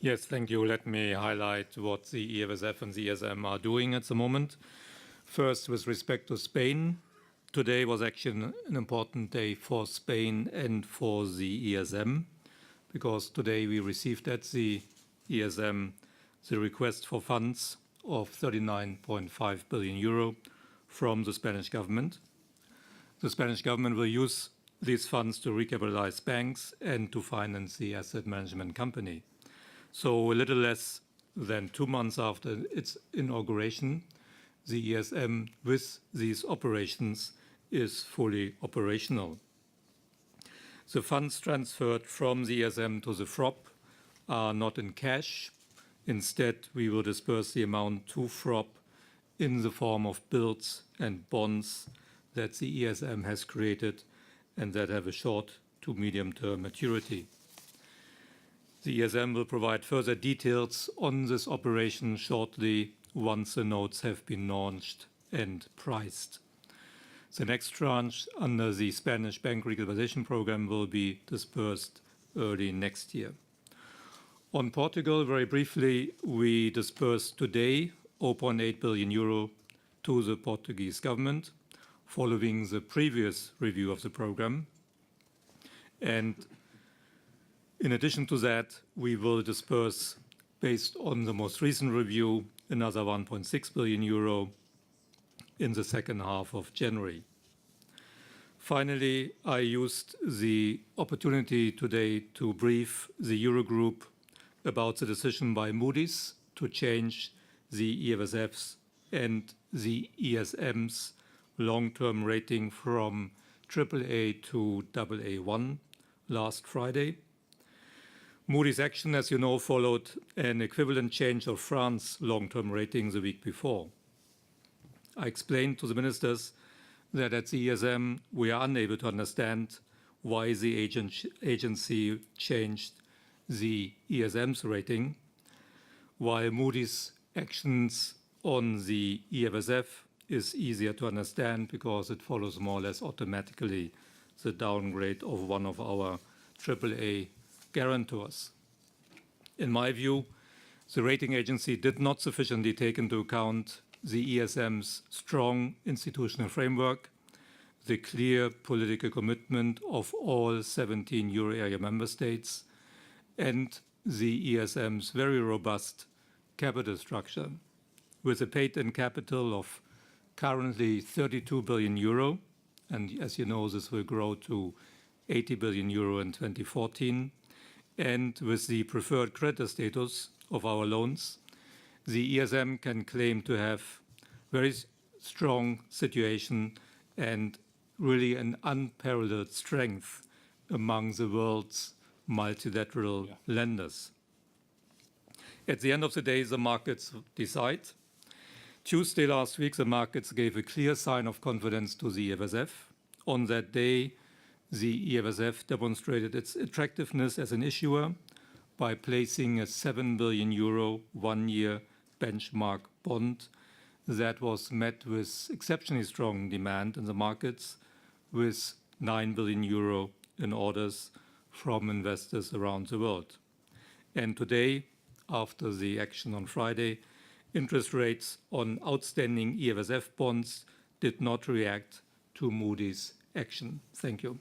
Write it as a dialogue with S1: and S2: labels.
S1: Yes, thank you. Let me highlight what the EFSF and the ESM are doing at the moment. First, with respect to Spain, today was actually an important day for Spain and for the ESM, because today we received at the ESM the request for funds of 39.5 billion euro from the Spanish government. The Spanish government will use these funds to recapitalize banks and to finance the asset management company. So a little less than 2 months after its inauguration, the ESM with these operations is fully operational. The funds transferred from the ESM to the FROP are not in cash. Instead, we will disperse the amount to FROP in the form of bills and bonds that the ESM has created and that have a short to medium-term maturity. The ESM will provide further details on this operation shortly once the notes have been launched and priced. The next tranche under the Spanish bank recapitalization program will be dispersed early next year. On Portugal, very briefly, we dispersed today 0.8 billion euro to the Portuguese government following the previous review of the program. And in addition to that, we will disperse, based on the most recent review, another 1.6 billion euro in the second half of January. Finally, I used the opportunity today to brief the Eurogroup about the decision by Moody's to change the EFSF's and the ESM's long-term rating from AAA to AA1 last Friday. Moody's action, as you know, followed an equivalent change of France's long-term rating the week before. I explained to the ministers that at the ESM we are unable to understand why the agency changed the ESM's rating, while Moody's actions on the EFSF is easier to understand because it follows more or less automatically the downgrade of one of our AAA guarantors. In my view, the rating agency did not sufficiently take into account the ESM's strong institutional framework, the clear political commitment of all 17 euro area member states, and the ESM's very robust capital structure, with a paid-in capital of currently 32 billion euro, and as you know, this will grow to 80 billion euro in 2014, and with the preferred creditor status of our loans, the ESM can claim to have very strong situation and really an unparalleled strength among the world's multilateral lenders. At the end of the day, the markets decide. Tuesday last week, the markets gave a clear sign of confidence to the EFSF. On that day, the EFSF demonstrated its attractiveness as an issuer by placing a 7 billion euro one-year benchmark bond that was met with exceptionally strong demand in the markets, with 9 billion euro in orders from investors around the world. And today, after the action on Friday, interest rates on outstanding EFSF bonds did not react to Moody's action. Thank you.